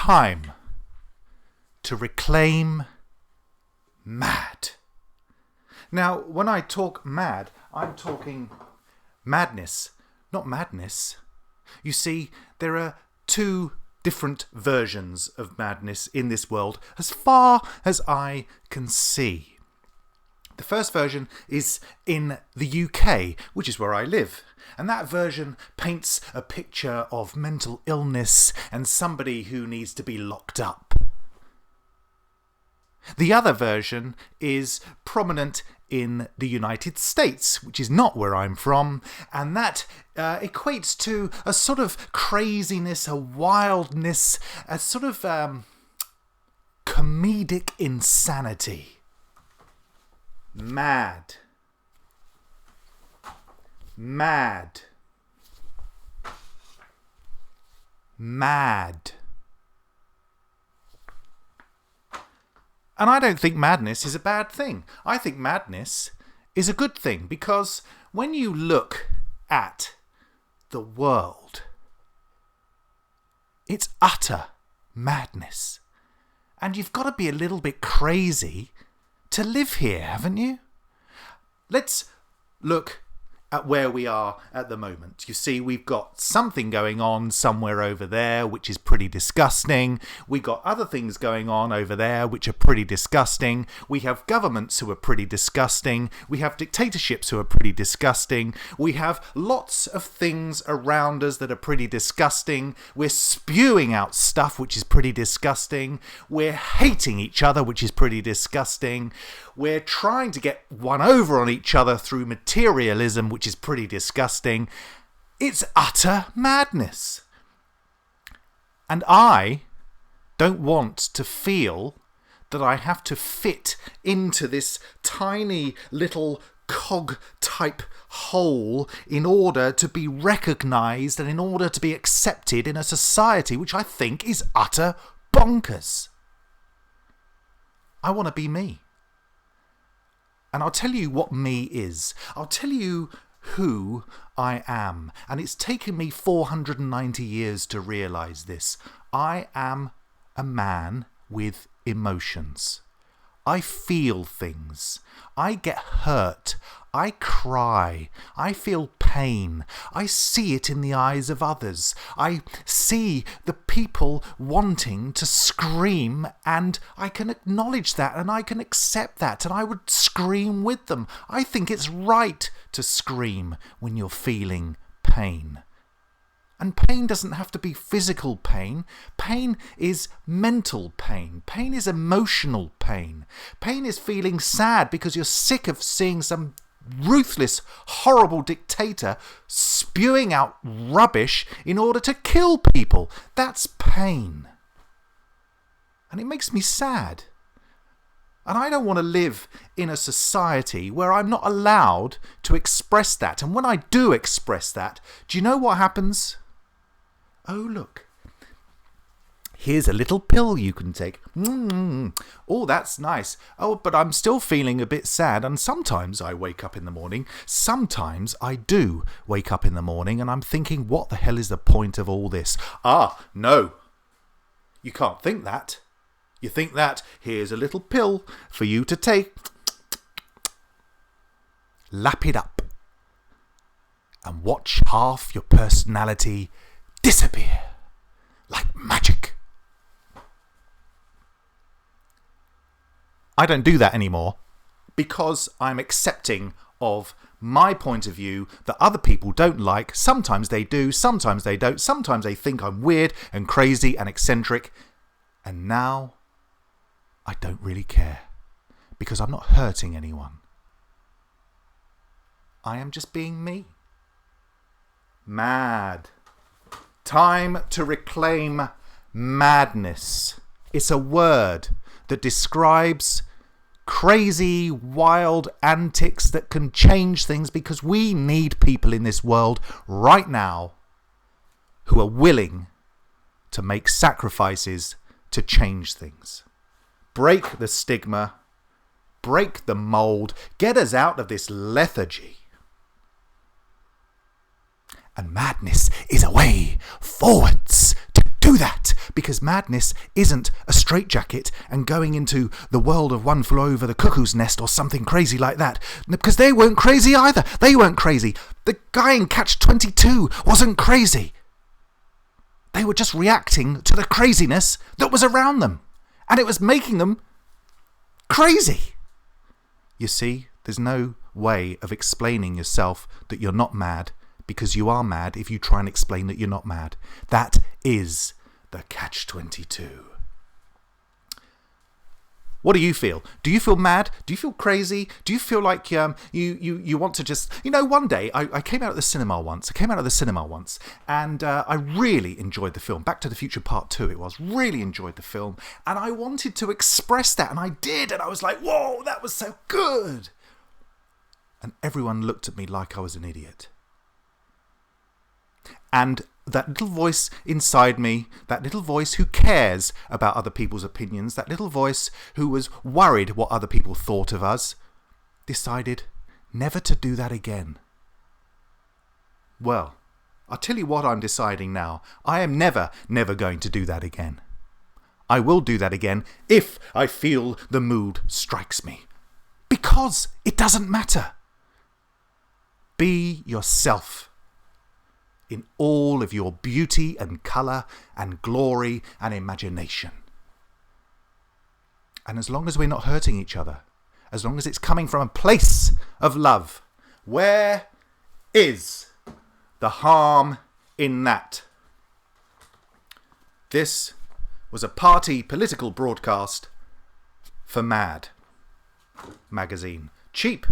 time to reclaim mad. Now, when I talk mad, I'm talking madness, not madness. You see, there are two different versions of madness in this world, as far as I can see. The first version is in the UK, which is where I live. And that version paints a picture of mental illness and somebody who needs to be locked up. The other version is prominent in the United States, which is not where I'm from, and that equates to a sort of craziness, a wildness, a sort of comedic insanity. Mad. Mad. Mad. And I don't think madness is a bad thing. I think madness is a good thing, because when you look at the world, it's utter madness. And you've got to be a little bit crazy to live here, haven't you? Let's look at where we are at the moment. You see, we've got something going on somewhere over there which is pretty disgusting. We got other things going on over there which are pretty disgusting. We have governments who are pretty disgusting. We have dictatorships who are pretty disgusting. We have lots of things around us that are pretty disgusting. We're spewing out stuff which is pretty disgusting. We're hating each other, which is pretty disgusting. We're trying to get one over on each other through materialism, which is pretty disgusting. It's utter madness. And I don't want to feel that I have to fit into this tiny little cog-type hole in order to be recognised and in order to be accepted in a society which I think is utter bonkers. I want to be me. And I'll tell you what me is. I'll tell you who I am. And it's taken me 490 years to realise this. I am a man with emotions. I feel things. I get hurt. I cry. I feel pain. I see it in the eyes of others. I see the people wanting to scream, and I can acknowledge that and I can accept that, and I would scream with them. I think it's right to scream when you're feeling pain. And pain doesn't have to be physical pain. Pain is mental pain. Pain is emotional pain. Pain is feeling sad because you're sick of seeing some ruthless, horrible dictator spewing out rubbish in order to kill people. That's pain. And it makes me sad. And I don't want to live in a society where I'm not allowed to express that. And when I do express that, do you know what happens? Oh, look. Here's a little pill you can take. Oh, that's nice. Oh, but I'm still feeling a bit sad. And sometimes I wake up in the morning. Sometimes I do wake up in the morning and I'm thinking, what the hell is the point of all this? No. You can't think that. You think that, here's a little pill for you to take. Lap it up. And watch half your personality disappear like magic. I don't do that anymore because I'm accepting of my point of view that other people don't like. Sometimes they do, sometimes they don't. Sometimes they think I'm weird and crazy and eccentric. And now I don't really care because I'm not hurting anyone. I am just being me. Mad. Time to reclaim madness. It's a word that describes crazy, wild antics that can change things, because we need people in this world right now who are willing to make sacrifices to change things. Break the stigma, break the mould, get us out of this lethargy. And madness is a way forwards. do that, because madness isn't a straitjacket and going into the world of One Flew Over the Cuckoo's Nest or something crazy like that. Because they weren't crazy either. They weren't crazy. The guy in Catch-22 wasn't crazy. They were just reacting to the craziness that was around them. And it was making them crazy. You see, there's no way of explaining yourself that you're not mad, because you are mad if you try and explain that you're not mad. That is the Catch-22. What do you feel? Do you feel mad? Do you feel crazy? Do you feel like you want to just... one day I came out of the cinema once. And I really enjoyed the film. Back to the Future Part 2 it was. Really enjoyed the film. And I wanted to express that, and I did. And I was like, whoa, that was so good. And everyone looked at me like I was an idiot. And that little voice inside me, that little voice who cares about other people's opinions, that little voice who was worried what other people thought of us, decided never to do that again. Well, I'll tell you what I'm deciding now. I am never going to do that again. I will do that again if I feel the mood strikes me. Because it doesn't matter. Be yourself. In all of your beauty and colour and glory and imagination. And as long as we're not hurting each other, as long as it's coming from a place of love, where is the harm in that? This was a party political broadcast for Mad magazine. Cheap.